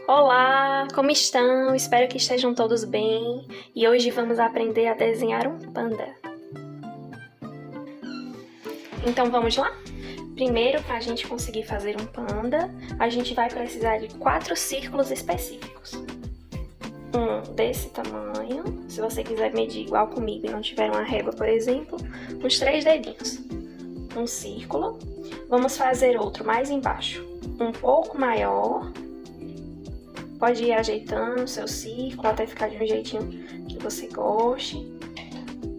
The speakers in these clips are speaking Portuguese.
Olá, como estão? Espero que estejam todos bem. E hoje vamos aprender a desenhar um panda. Então vamos lá? Primeiro, para a gente conseguir fazer um panda, a gente vai precisar de 4 círculos específicos. Um desse tamanho, se você quiser medir igual comigo e não tiver uma régua, por exemplo, uns 3 dedinhos. Um círculo. Vamos fazer outro mais embaixo, um pouco maior. Pode ir ajeitando o seu círculo até ficar de um jeitinho que você goste.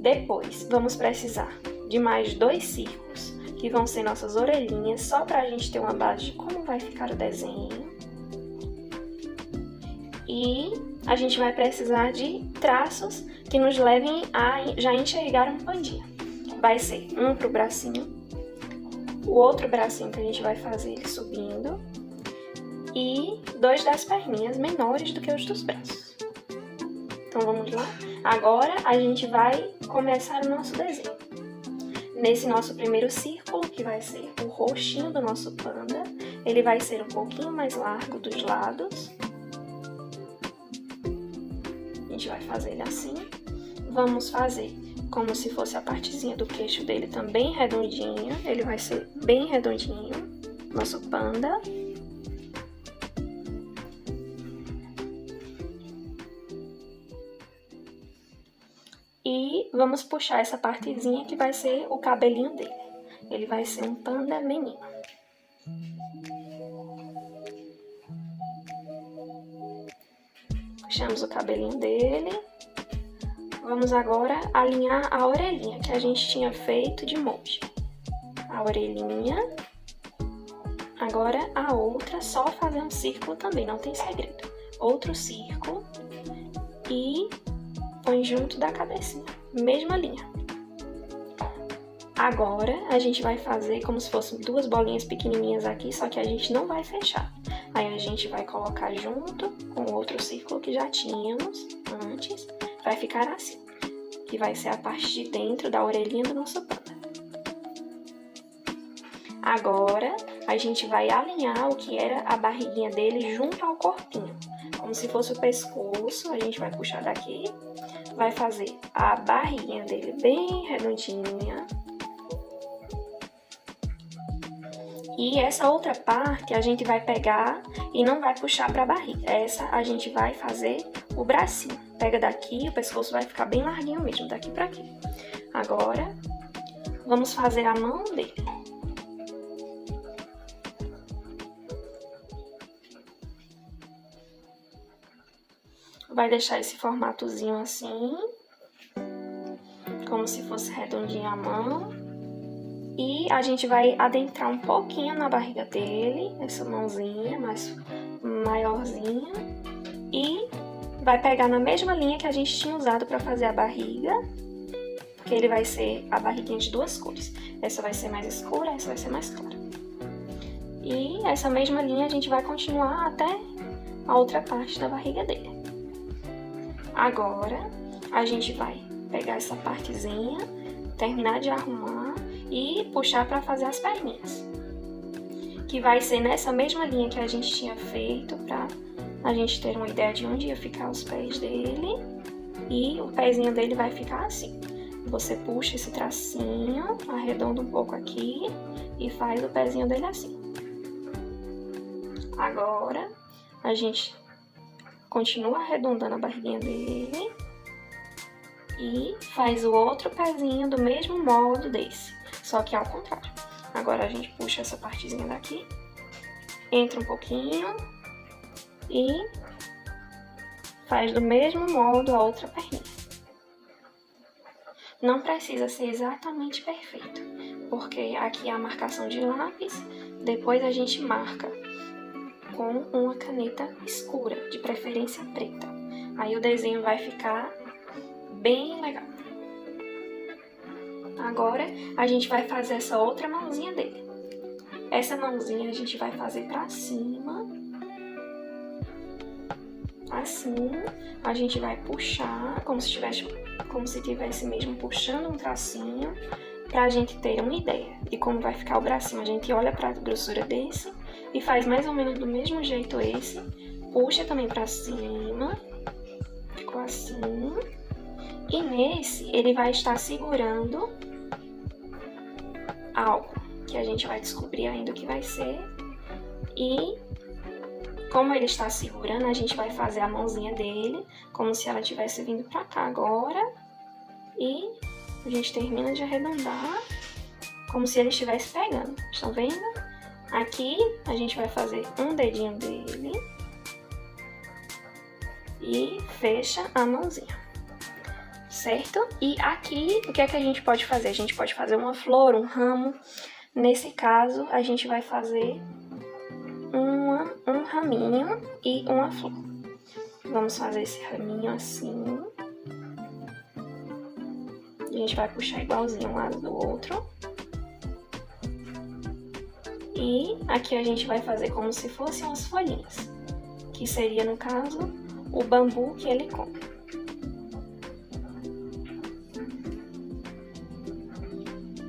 Depois, vamos precisar de mais 2 círculos, que vão ser nossas orelhinhas, só para a gente ter uma base de como vai ficar o desenho. E a gente vai precisar de traços que nos levem a já enxergar um pandinha. Vai ser um para o bracinho, o outro bracinho que a gente vai fazer ele subindo, e 2 das perninhas menores do que os dos braços. Então vamos lá? Agora a gente vai começar o nosso desenho. Nesse nosso primeiro círculo, que vai ser o rostinho do nosso panda, ele vai ser um pouquinho mais largo dos lados. A gente vai fazer ele assim. Vamos fazer como se fosse a partezinha do queixo dele também redondinha. Ele vai ser bem redondinho, nosso panda. E vamos puxar essa partezinha que vai ser o cabelinho dele. Ele vai ser um panda menino. Puxamos o cabelinho dele. Vamos agora alinhar a orelhinha que a gente tinha feito de molde. A orelhinha. Agora a outra, só fazer um círculo também, não tem segredo. Outro círculo. E põe junto da cabecinha, mesma linha. Agora a gente vai fazer como se fossem 2 bolinhas pequenininhas aqui, só que a gente não vai fechar. Aí a gente vai colocar junto com o outro círculo que já tínhamos antes, vai ficar assim, que vai ser a parte de dentro da orelhinha do nosso panda. Agora a gente vai alinhar o que era a barriguinha dele junto ao corpinho, como se fosse o pescoço. A gente vai puxar daqui. Vai fazer a barriguinha dele bem redondinha. E essa outra parte a gente vai pegar e não vai puxar para a barriga. Essa a gente vai fazer o bracinho. Pega daqui, o pescoço vai ficar bem larguinho mesmo, daqui para aqui. Agora, vamos fazer a mão dele. Vai deixar esse formatozinho assim, como se fosse redondinha a mão. E a gente vai adentrar um pouquinho na barriga dele, essa mãozinha mais maiorzinha. E vai pegar na mesma linha que a gente tinha usado para fazer a barriga, porque ele vai ser a barriguinha de 2 cores. Essa vai ser mais escura, essa vai ser mais clara. E essa mesma linha a gente vai continuar até a outra parte da barriga dele. Agora, a gente vai pegar essa partezinha, terminar de arrumar e puxar para fazer as perninhas. Que vai ser nessa mesma linha que a gente tinha feito, para a gente ter uma ideia de onde ia ficar os pés dele. E o pezinho dele vai ficar assim. Você puxa esse tracinho, arredonda um pouco aqui e faz o pezinho dele assim. Agora, a gente continua arredondando a barriguinha dele e faz o outro pezinho do mesmo modo desse, só que ao contrário. Agora a gente puxa essa partezinha daqui, entra um pouquinho e faz do mesmo modo a outra perninha. Não precisa ser exatamente perfeito, porque aqui é a marcação de lápis, depois a gente marca com uma caneta escura, de preferência preta. Aí o desenho vai ficar bem legal. Agora a gente vai fazer essa outra mãozinha dele. Essa mãozinha a gente vai fazer pra cima. Assim, a gente vai puxar, como se tivesse mesmo puxando um tracinho, pra gente ter uma ideia de como vai ficar o bracinho. A gente olha pra grossura desse e faz mais ou menos do mesmo jeito esse, puxa também pra cima, ficou assim. E nesse, ele vai estar segurando algo, que a gente vai descobrir ainda o que vai ser. E como ele está segurando, a gente vai fazer a mãozinha dele, como se ela estivesse vindo pra cá agora. E a gente termina de arredondar, como se ele estivesse pegando. Estão vendo? Aqui a gente vai fazer um dedinho dele e fecha a mãozinha, certo? E aqui, o que é que a gente pode fazer? A gente pode fazer uma flor, um ramo. Nesse caso, a gente vai fazer um raminho e uma flor. Vamos fazer esse raminho assim. A gente vai puxar igualzinho um lado do outro. E aqui a gente vai fazer como se fossem umas folhinhas, que seria, no caso, o bambu que ele come.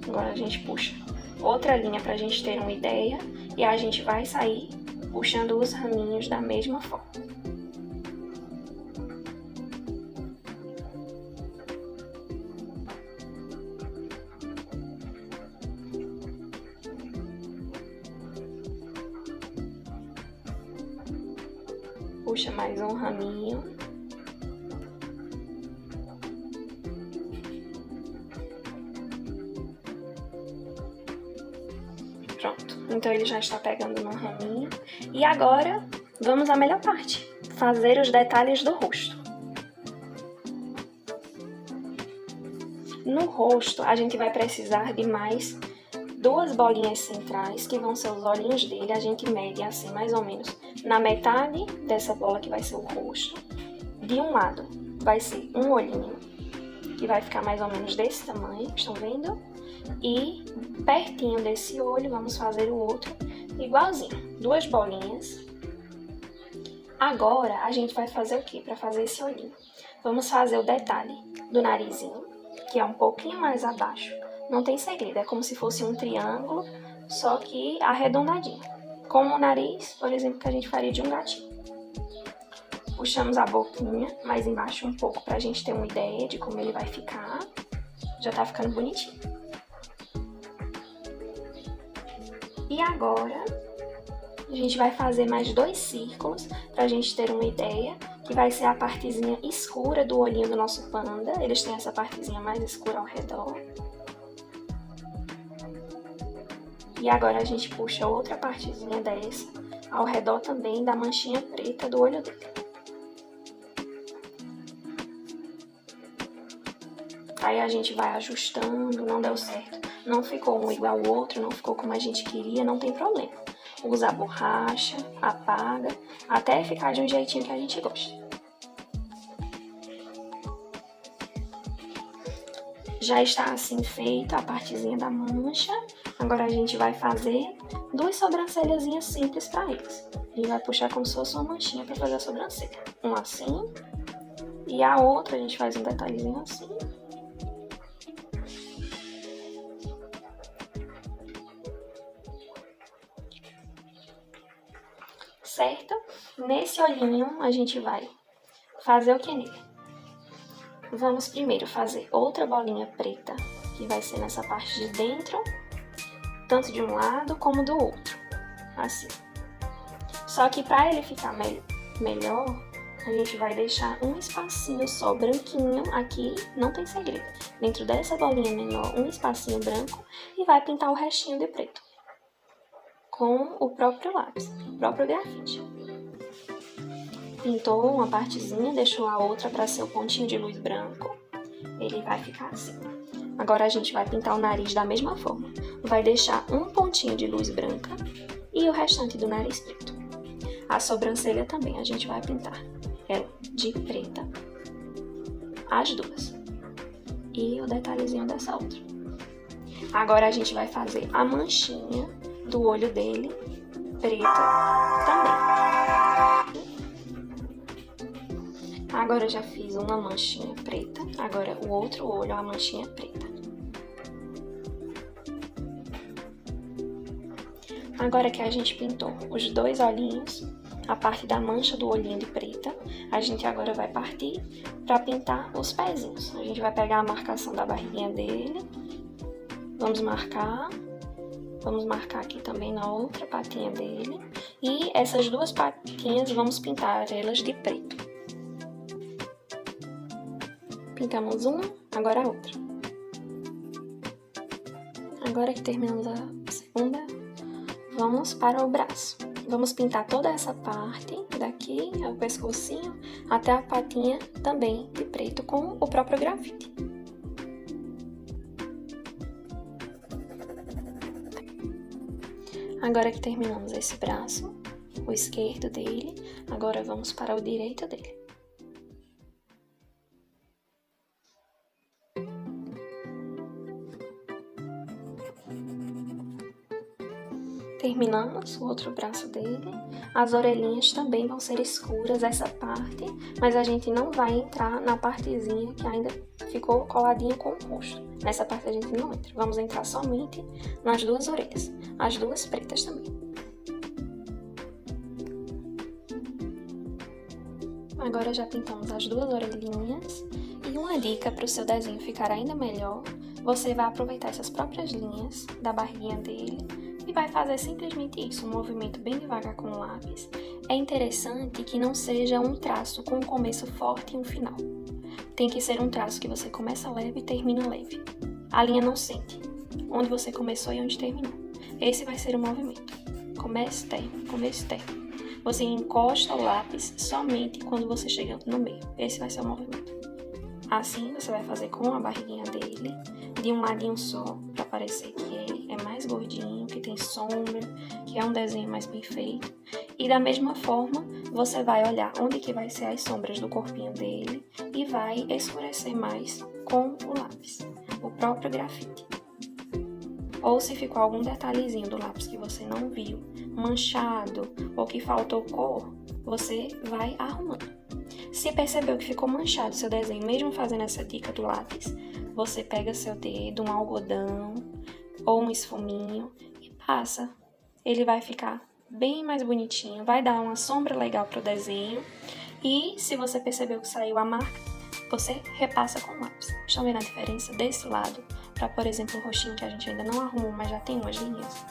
Agora a gente puxa outra linha pra gente ter uma ideia e a gente vai sair puxando os raminhos da mesma forma. Puxa mais um raminho. Pronto, então ele já está pegando no raminho. E agora, vamos à melhor parte, fazer os detalhes do rosto. No rosto, a gente vai precisar de mais duas bolinhas centrais, que vão ser os olhinhos dele. A gente mede assim, mais ou menos, na metade dessa bola que vai ser o rosto. De um lado vai ser um olhinho, que vai ficar mais ou menos desse tamanho, estão vendo? E pertinho desse olho, vamos fazer o outro igualzinho, duas bolinhas. Agora, a gente vai fazer o que para fazer esse olhinho? Vamos fazer o detalhe do narizinho, que é um pouquinho mais abaixo. Não tem segredo, é como se fosse um triângulo, só que arredondadinho. Como o nariz, por exemplo, que a gente faria de um gatinho. Puxamos a boquinha mais embaixo um pouco pra gente ter uma ideia de como ele vai ficar. Já tá ficando bonitinho. E agora, a gente vai fazer mais dois círculos pra gente ter uma ideia, que vai ser a partezinha escura do olhinho do nosso panda. Eles têm essa partezinha mais escura ao redor. E agora a gente puxa outra partezinha dessa ao redor também da manchinha preta do olho dele. Aí a gente vai ajustando, não deu certo. Não ficou um igual ao outro, não ficou como a gente queria, não tem problema. Usa a borracha, apaga, até ficar de um jeitinho que a gente gosta. Já está assim feita a partezinha da mancha. Agora a gente vai fazer duas sobrancelhazinhas simples para eles. A gente vai puxar como se fosse uma manchinha para fazer a sobrancelha. Uma assim, e a outra a gente faz um detalhezinho assim. Certo? Nesse olhinho a gente vai fazer o que nele? Vamos primeiro fazer outra bolinha preta, que vai ser nessa parte de dentro, tanto de um lado como do outro, assim. Só que para ele ficar melhor, a gente vai deixar um espacinho só branquinho aqui, não tem segredo. Dentro dessa bolinha menor, um espacinho branco e vai pintar o restinho de preto com o próprio lápis, o próprio grafite. Pintou uma partezinha, deixou a outra para ser o pontinho de luz branco. Ele vai ficar assim. Agora a gente vai pintar o nariz da mesma forma. Vai deixar um pontinho de luz branca e o restante do nariz preto. A sobrancelha também a gente vai pintar ela de preta, as duas. E o detalhezinho dessa outra. Agora a gente vai fazer a manchinha do olho dele, preta também. Agora eu já fiz uma manchinha preta, agora o outro olho, a manchinha preta. Agora que a gente pintou os dois olhinhos, a parte da mancha do olhinho de preta, a gente agora vai partir para pintar os pezinhos. A gente vai pegar a marcação da barriguinha dele, vamos marcar aqui também na outra patinha dele, e essas duas patinhas vamos pintar elas de preto. Pintamos uma, agora a outra. Agora que terminamos a segunda, vamos para o braço. Vamos pintar toda essa parte daqui, o pescocinho, até a patinha também de preto com o próprio grafite. Agora que terminamos esse braço, o esquerdo dele, agora vamos para o direito dele. Terminamos o outro braço dele, as orelhinhas também vão ser escuras essa parte, mas a gente não vai entrar na partezinha que ainda ficou coladinha com o rosto. Nessa parte a gente não entra, vamos entrar somente nas duas orelhas, as duas pretas também. Agora já pintamos as duas orelhinhas, e uma dica para o seu desenho ficar ainda melhor, você vai aproveitar essas próprias linhas da barriguinha dele, e vai fazer simplesmente isso, um movimento bem devagar com o lápis. É interessante que não seja um traço com um começo forte e um final. Tem que ser um traço que você começa leve e termina leve. A linha não sente onde você começou e onde terminou. Esse vai ser o movimento. Começo, termina, começo, termina. Você encosta o lápis somente quando você chega no meio. Esse vai ser o movimento. Assim você vai fazer com a barriguinha dele, de um ladinho só, para parecer que ele é mais gordinho, que tem sombra, que é um desenho mais bem feito. E da mesma forma, você vai olhar onde que vai ser as sombras do corpinho dele e vai escurecer mais com o lápis, o próprio grafite. Ou se ficou algum detalhezinho do lápis que você não viu, manchado ou que faltou cor, você vai arrumando. Se percebeu que ficou manchado seu desenho, mesmo fazendo essa dica do lápis, você pega seu dedo, um algodão ou um esfuminho e passa. Ele vai ficar bem mais bonitinho, vai dar uma sombra legal pro desenho. E se você percebeu que saiu a marca, você repassa com o lápis. Estão vendo a diferença desse lado? Para, por exemplo, o roxinho que a gente ainda não arrumou, mas já tem umas linhas.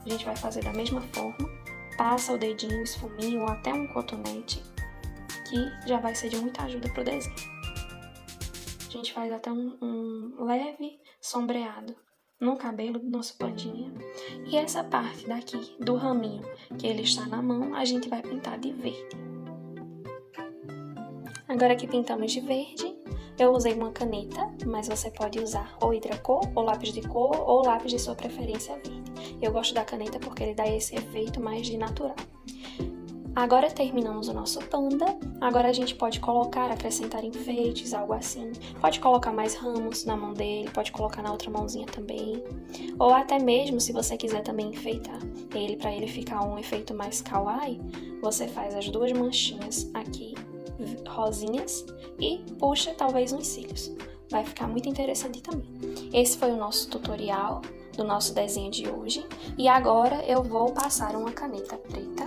A gente vai fazer da mesma forma, passa o dedinho, esfuminho ou até um cotonete, que já vai ser de muita ajuda pro desenho. A gente faz até um leve sombreado no cabelo do nosso pandinha. E essa parte daqui do raminho que ele está na mão, a gente vai pintar de verde. Agora que pintamos de verde, eu usei uma caneta, mas você pode usar ou hidracor, ou lápis de cor, ou lápis de sua preferência verde. Eu gosto da caneta porque ele dá esse efeito mais de natural. Agora terminamos o nosso panda, agora a gente pode colocar, acrescentar enfeites, algo assim. Pode colocar mais ramos na mão dele, pode colocar na outra mãozinha também. Ou até mesmo, se você quiser também enfeitar ele, para ele ficar um efeito mais kawaii, você faz as duas manchinhas aqui, rosinhas, e puxa talvez uns cílios. Vai ficar muito interessante também. Esse foi o nosso tutorial do nosso desenho de hoje. E agora eu vou passar uma caneta preta,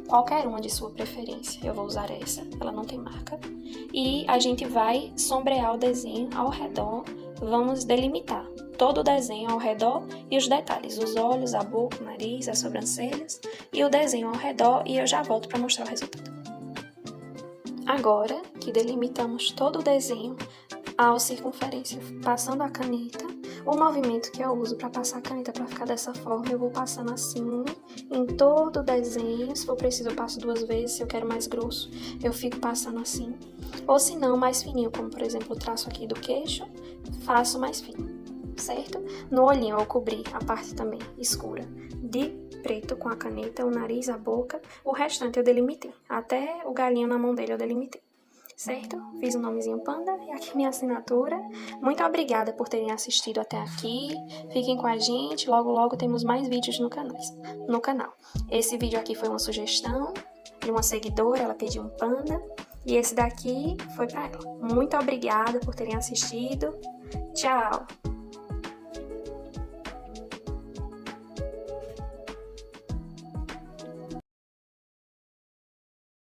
qualquer uma de sua preferência. Eu vou usar essa, ela não tem marca. E a gente vai sombrear o desenho ao redor, vamos delimitar todo o desenho ao redor e os detalhes, os olhos, a boca, o nariz, as sobrancelhas e o desenho ao redor, e eu já volto para mostrar o resultado. Agora que delimitamos todo o desenho ao circunferência, passando a caneta, o movimento que eu uso para passar a caneta para ficar dessa forma, eu vou passando assim em todo o desenho. Se for preciso eu passo 2 vezes, se eu quero mais grosso eu fico passando assim, ou se não mais fininho, como por exemplo o traço aqui do queixo, faço mais fino, certo? No olhinho eu cobri a parte também escura de preto com a caneta, o nariz, a boca, o restante eu delimitei, até o galinho na mão dele eu delimitei. Certo? Fiz um nomezinho panda e aqui minha assinatura. Muito obrigada por terem assistido até aqui. Fiquem com a gente, logo logo temos mais vídeos no canal. Esse vídeo aqui foi uma sugestão de uma seguidora, ela pediu um panda. E esse daqui foi pra ela. Muito obrigada por terem assistido. Tchau!